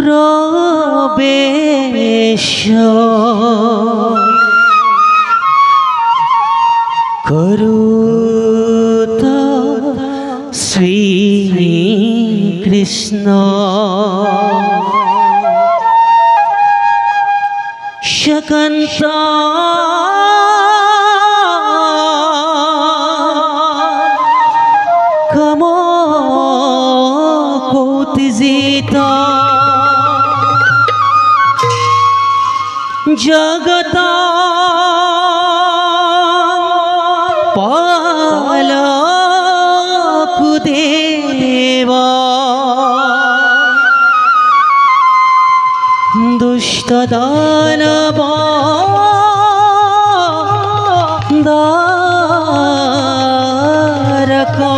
প্রবেশ করুত শ্রীকৃষ্ণ शकंत कमो कोतिजिता जगता पालकुदेवा दुष्ट दानव दारका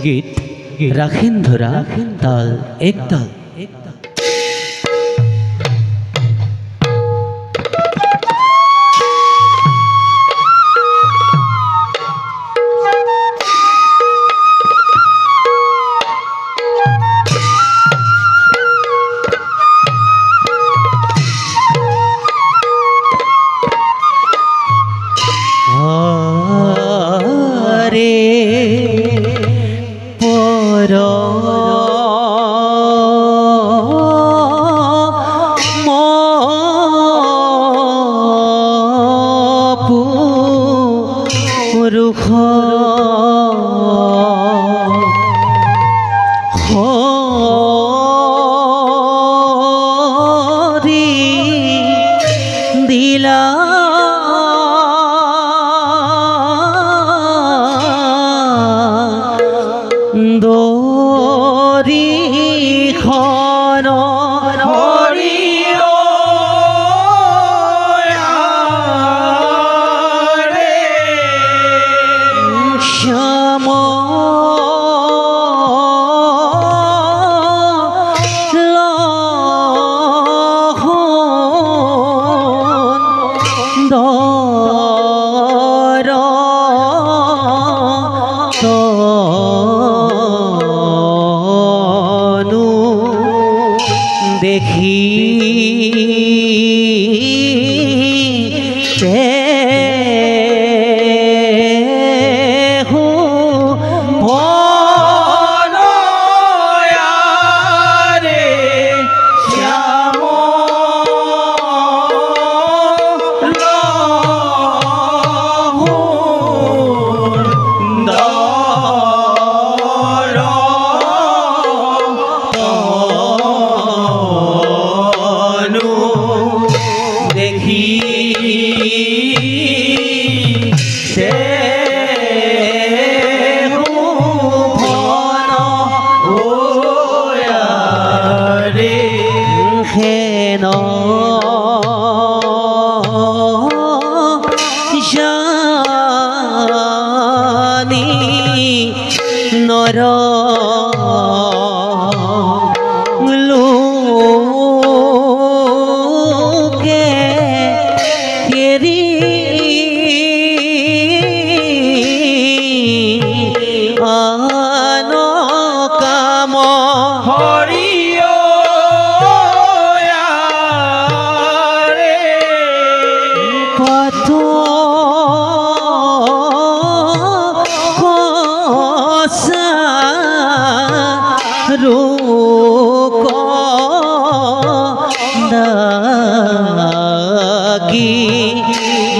गीत राखें धरा ताल एक ताल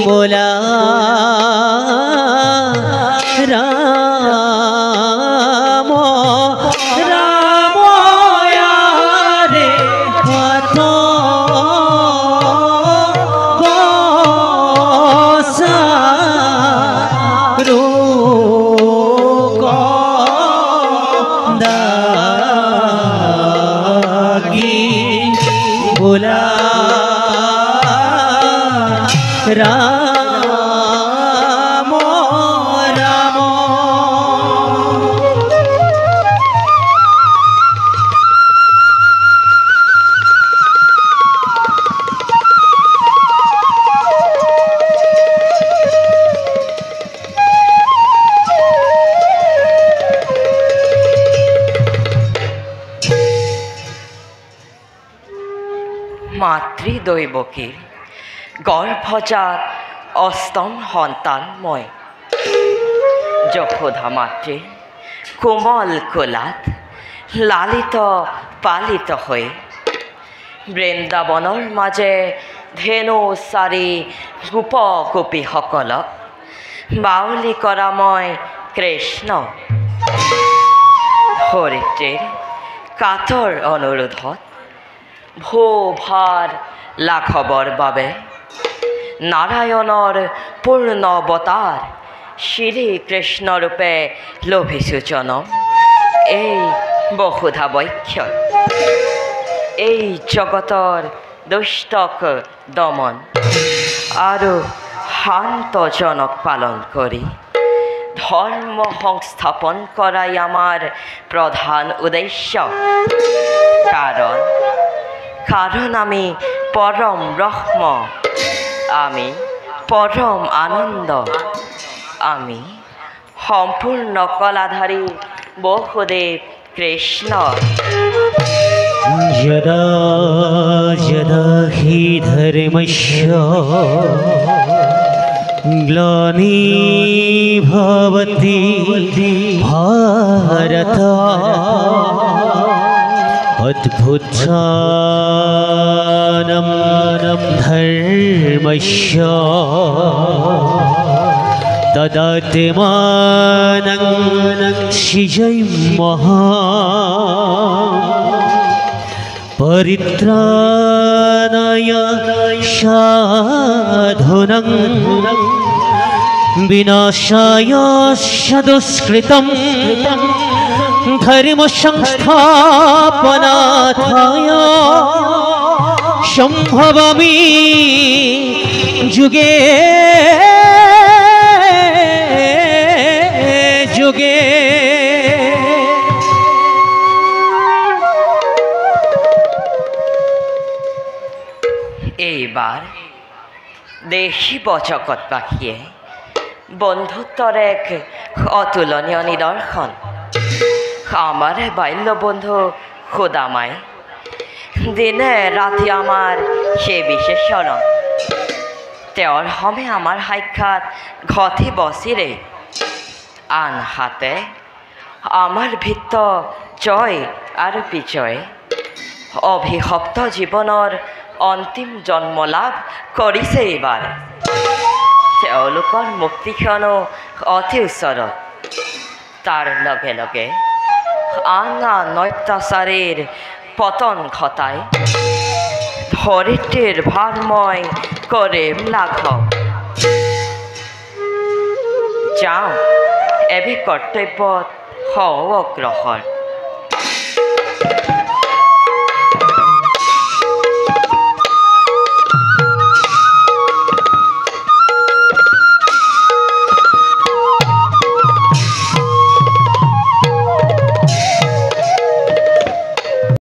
बोला মাতৃদৈৱকীৰ গৰ্ভজাত অষ্টম সন্তান মই। যশোধা মাতৃ কোমল কোলাত লালিত পালিত হৈ বৃন্দাবনৰ মাজে ধেনু চাৰি গোপ গোপীসকলক বাউলি কৰা মই কৃষ্ণ। ধৰিত্ৰীৰ কাতৰ অনুৰোধত ভূভাৰ লাঘৱৰ বাবে নাৰায়ণৰ পূৰ্ণ অৱতাৰ শ্ৰীকৃষ্ণৰূপে লভিছোঁ জনম। এই বসুধা বৈক্ষৰ এই জগতৰ দুষ্টক দমন আৰু শান্তজনক পালন কৰি ধৰ্ম সংস্থাপন কৰাই আমাৰ প্ৰধান উদ্দেশ্য। কাৰণ আমি পৰম ব্ৰহ্ম, আমি পৰম আনন্দ, আমি সম্পূৰ্ণ কলাধাৰী বসুদেৱ কৃষ্ণ। यदा यदा हि धर्मस्य ग्लानिर्भवति भारत अद्भुतानं धर्मस्य तदात्मानं सृजयेमः परित्राणाय साधुनं विनाशाय दुष्कृतं धर्म संस्थापनार्थाय संभवामि युगे युगे। এইবাৰ দেশী বচকত পাখিয়ে বন্ধুত্বৰ এক অতুলনীয় নিদৰ্শন। আমাৰ বাল্যবন্ধু সুদামাই দিনে ৰাতি আমাৰ সেই বিশেষ শৰণ। তেওঁৰ সমে আমাৰ সাক্ষাৎ ঘটি বচিৰে, আনহাতে আমাৰ ভিত্ত জয় আৰু বিজয় অভিশপ্ত জীৱনৰ অন্তিম জন্ম লাভ কৰিছে। এইবাৰ তেওঁলোকৰ মুক্তিখনো অতি ওচৰত। তাৰ লগে লগে আন আন অত্যাচাৰীৰ পতন ঘটাই ধৰিত্ৰীৰ ভাৰময় কৰিম লাঘৱ। যাওঁ এবিধ কৰ্তব্যত হওঁ অগ্ৰসৰ।